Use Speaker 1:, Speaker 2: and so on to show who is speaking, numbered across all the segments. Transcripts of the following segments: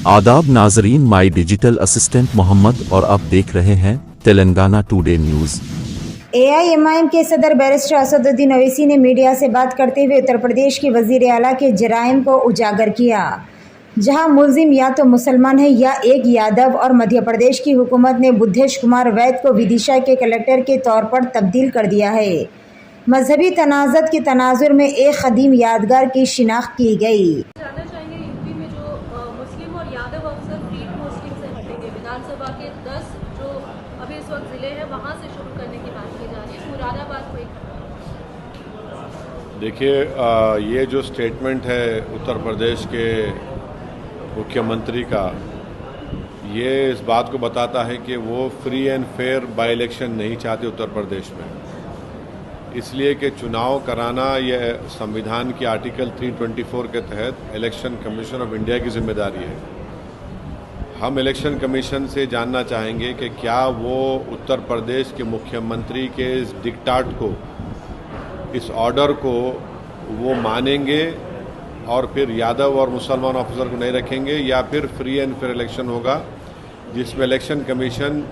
Speaker 1: आदाब नाजरीन, my digital assistant Mohammad और आप देख रहे हैं तेलंगाना टुडे न्यूज़।
Speaker 2: AIMIM के सदर बैरिस्टर असदुद्दीन ओवैसी ने मीडिया से बात करते हुए उत्तर प्रदेश के वजीर आला के जराइम को उजागर किया, जहां मुलजिम या तो मुसलमान है या एक यादव, और मध्य प्रदेश की हुकूमत ने बुद्धेश कुमार वैद को विदिशा के कलेक्टर के तौर पर तब्दील कर दिया है। मजहबी तनाज़ुर के तनाजुर में एक कदीम यादगार की शिनाख्त की गई।
Speaker 3: जानना चाहेंगे यूपी में जो मुस्लिम और यादव अफसर फ्री पोस्टिंग से हटेंगे, विधानसभा के 10 जो अभी इस वक्त जिले हैं वहां से शुरू करने की बात की जा रही है, मुरादाबाद को एक।
Speaker 4: देखिए, ये जो स्टेटमेंट है उत्तर प्रदेश के मुख्यमंत्री का, ये इस बात को बताता है कि वो free and fair by election नहीं चाहते उत्तर प्रदेश में, इसलिए कि चुनाव कराना यह संविधान की आर्टिकल 324 के तहत इलेक्शन कमीशन ऑफ इंडिया की जिम्मेदारी है। हम इलेक्शन कमीशन से जानना चाहेंगे कि क्या वो उत्तर प्रदेश के मुख्यमंत्री के इस डिक्टाट को, इस ऑर्डर को वो मानेंगे और फिर यादव और मुसलमान ऑफिसर को नहीं रखेंगे, या फिर फ्री एंड फेयर इलेक्शन होगा जिसमें इलेक्शन कमीशन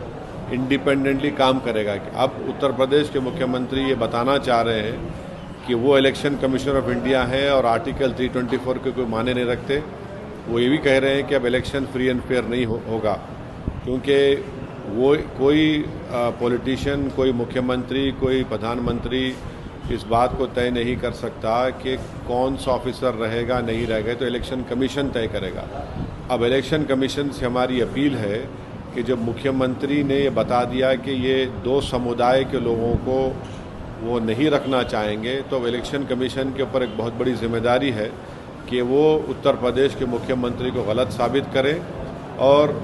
Speaker 4: इंडिपेंडेंटली काम करेगा। अब उत्तर प्रदेश के मुख्यमंत्री ये बताना चाह रहे हैं कि वो इलेक्शन कमीशन ऑफ इंडिया है और आर्टिकल 324 के कोई माने नहीं रखते। वो ये भी कह रहे हैं कि अब इलेक्शन फ्री एंड फेयर नहीं होगा, क्योंकि वो कोई पॉलिटिशियन, कोई मुख्यमंत्री, कोई प्रधानमंत्री इस बात को तय नहीं कर सकता कि कौन सा ऑफिसर रहेगा नहीं रहेगा, तो इलेक्शन कमीशन तय करेगा। अब इलेक्शन कमीशन से हमारी अपील है कि जब मुख्यमंत्री ने ये बता दिया कि ये दो समुदाय के लोगों को वो नहीं रखना चाहेंगे, तो इलेक्शन कमीशन के ऊपर एक बहुत बड़ी जिम्मेदारी है कि वो उत्तर प्रदेश के मुख्यमंत्री को गलत साबित करें और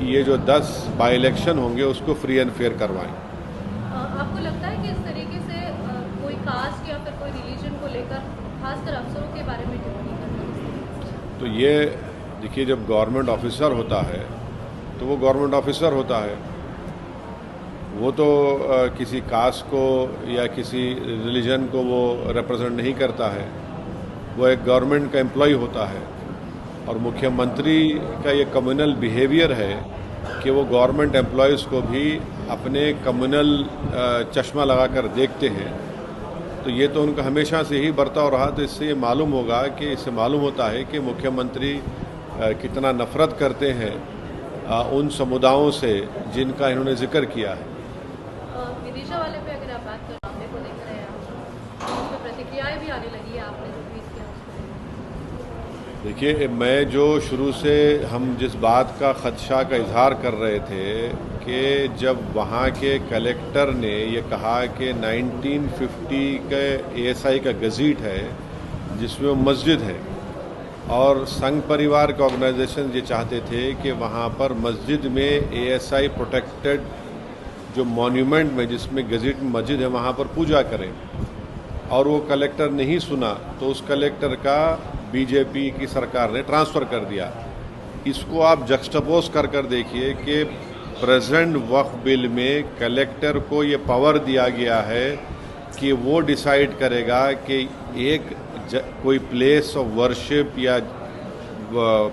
Speaker 4: ये जो 10 बाई इलेक्शन होंगे उसको फ्री एंड फेयर करवाएं।
Speaker 3: आपको लगता है कि इस तरीके से कोई कास्ट या फिर कोई रिलीजन को लेकर खासकर अफसरों के बारे में टिप्पणी करना?
Speaker 4: तो ये देखिए, जब गवर्नमेंट ऑफिसर होता है तो वो गवर्नमेंट ऑफिसर होता है, वो तो किसी कास्ट को या किसी रिलीजन को वो रिप्रेजेंट नहीं करता है, वो एक गवर्नमेंट का एम्प्लॉय होता है। और मुख्यमंत्री का ये कम्युनल बिहेवियर है कि वो गवर्नमेंट एम्प्लॉयज़ को भी अपने कम्युनल चश्मा लगाकर देखते हैं, तो ये तो उनका हमेशा से ही बर्ताव रहा। तो इससे ये मालूम होगा कि इससे मालूम होता है कि मुख्यमंत्री कितना नफरत करते हैं उन समुदायों से जिनका इन्होंने जिक्र किया है।
Speaker 3: विदिशा वाले पे अगर आप बात करें, मामले को देख रहे हैं आप, उस पर प्रतिक्रियाएं भी आने लगी है, आपने जो ट्वीट किया उसको।
Speaker 4: देखिए, मैं जो शुरू से हम जिस बात का खदशा का इजहार कर रहे थे कि जब वहाँ के कलेक्टर ने ये कहा कि 1950 के ASI का गज़ीट है जिसमें मस्जिद है, और संघ परिवार के ऑर्गेनाइजेशन ये चाहते थे कि वहाँ पर मस्जिद में ASI प्रोटेक्टेड जो मॉन्यूमेंट में जिसमें गज़ीट में मस्जिद है वहाँ पर पूजा करें, और वो कलेक्टर नहीं सुना, तो उस कलेक्टर का बीजेपी की सरकार ने ट्रांसफ़र कर दिया। इसको आप जक्सटापोज कर देखिए कि प्रेजेंट वक्फ बिल में कलेक्टर को ये पावर दिया गया है कि वो डिसाइड करेगा कि एक कोई प्लेस ऑफ वर्शिप या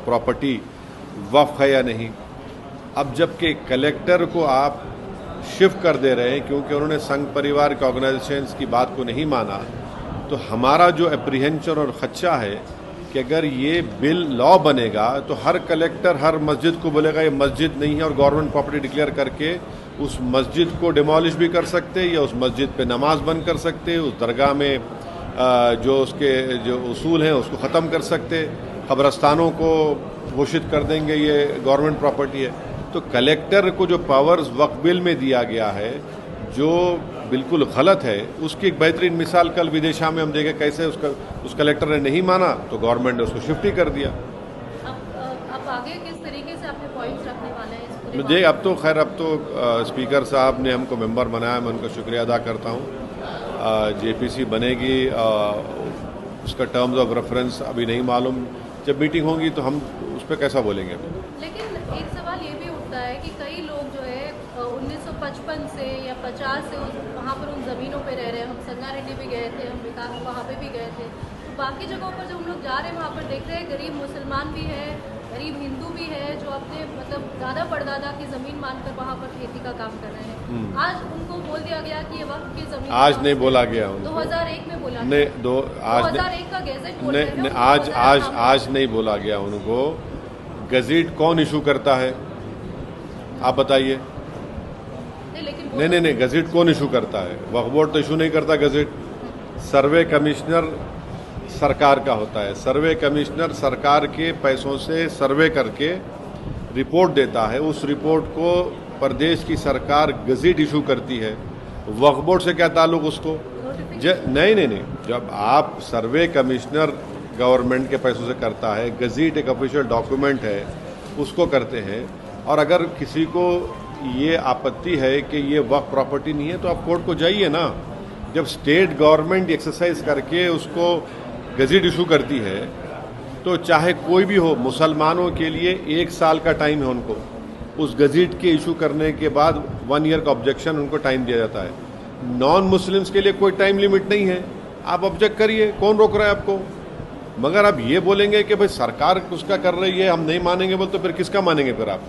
Speaker 4: प्रॉपर्टी वक्फ है या नहीं। अब जबकि कलेक्टर को आप शिफ्ट कर दे रहे हैं क्योंकि उन्होंने संघ परिवार के ऑर्गेनाइजेशंस की बात को नहीं माना, तो हमारा जो एप्रीहेंशन और खदशा है कि अगर ये बिल लॉ बनेगा तो हर कलेक्टर हर मस्जिद को बोलेगा ये मस्जिद नहीं है और गवर्नमेंट प्रॉपर्टी डिक्लेयर करके उस मस्जिद को डिमोलिश भी कर सकते, या उस मस्जिद पे नमाज बंद कर सकते, उस दरगाह में जो उसके जो उसूल हैं उसको ख़त्म कर सकते, क़ब्रस्तानों को घोषित कर देंगे ये गवर्नमेंट प्रॉपर्टी है। तो कलेक्टर को जो पावर्स वक्फ बिल में दिया गया है जो बिल्कुल गलत है, उसकी एक बेहतरीन मिसाल कल विदिशा में हम देखे कैसे उस कलेक्टर ने नहीं माना तो गवर्नमेंट ने उसको शिफ्ट ही कर दिया।
Speaker 3: अब आगे किस तरीके से अपने पॉइंट्स रखने वाले हैं इस पूरे?
Speaker 4: देख, अब तो खैर अब तो स्पीकर साहब ने हमको मेंबर बनाया, मैं उनका शुक्रिया अदा करता हूँ। JPC बनेगी, उसका टर्म्स ऑफ रेफरेंस अभी नहीं मालूम, जब मीटिंग होगी तो हम उस पर कैसा बोलेंगे।
Speaker 3: लेकिन एक सवाल ये भी उठता है कि कई लोग जो है 1955 से या 50 से वहाँ पर उन ज़मीनों पे रह रहे हैं। हम संगारेड्डी भी गए थे, हम विकास वहाँ पे भी गए थे, तो बाकी जगहों पर जब हम लोग जा रहे हैं वहाँ पर देख रहे हैं गरीब मुसलमान भी है, गरीब हिंदू भी है, अपने मतलब दादा परदादा की ज़मीन मानकर वहाँ पर खेती का काम कर रहे हैं। आज उनको बोल दिया गया कि ये वक्त की ज़मीन,
Speaker 4: आज नहीं बोला गया उनको।
Speaker 3: 2001 में बोला
Speaker 4: नहीं,
Speaker 3: गया। 2001 का गैजेट बोल रहे हैं,
Speaker 4: नहीं,
Speaker 3: उनको
Speaker 4: आज नहीं बोला गया उनको। गज़ेट कौन इशू करता है आप बताइए?
Speaker 3: लेकिन
Speaker 4: नहीं, गज़ेट कौन इशू करता है? वक्फ बोर्ड तो इशू नहीं करता गज़ेट। सर्वे कमिश्नर सरकार का होता है। सर्वे कमिश्नर सरकार के पैसों से सर्वे करके रिपोर्ट देता है। उस रिपोर्ट को प्रदेश की सरकार गज़ेट इशू करती है। वक्फ बोर्ड से क्या ताल्लुक उसको? नहीं, जब आप सर्वे कमिश्नर गवर्नमेंट के पैसों से करता है, गज़ेट एक ऑफिशियल डॉक्यूमेंट है, उसको करते हैं। और अगर किसी को ये आपत्ति है कि ये वक्फ प्रॉपर्टी नहीं है तो आप कोर्ट को जाइए ना। जब स्टेट गवर्नमेंट एक्सरसाइज करके उसको गज़ेट इशू करती है तो चाहे कोई भी हो, मुसलमानों के लिए 1 साल का टाइम है उनको। उस गज़ेट के इशू करने के बाद 1 ईयर का ऑब्जेक्शन उनको टाइम दिया जाता है। नॉन मुस्लिम्स के लिए कोई टाइम लिमिट नहीं है, आप ऑब्जेक्ट करिए, कौन रोक रहा है आपको? मगर आप ये बोलेंगे कि भाई सरकार उसका कर रही है, हम नहीं मानेंगे, बोल तो फिर किसका मानेंगे फिर आप?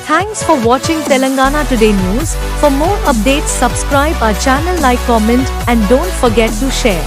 Speaker 5: Thanks for watching Telangana Today News. For more updates, subscribe our channel, like, comment, and don't forget to share.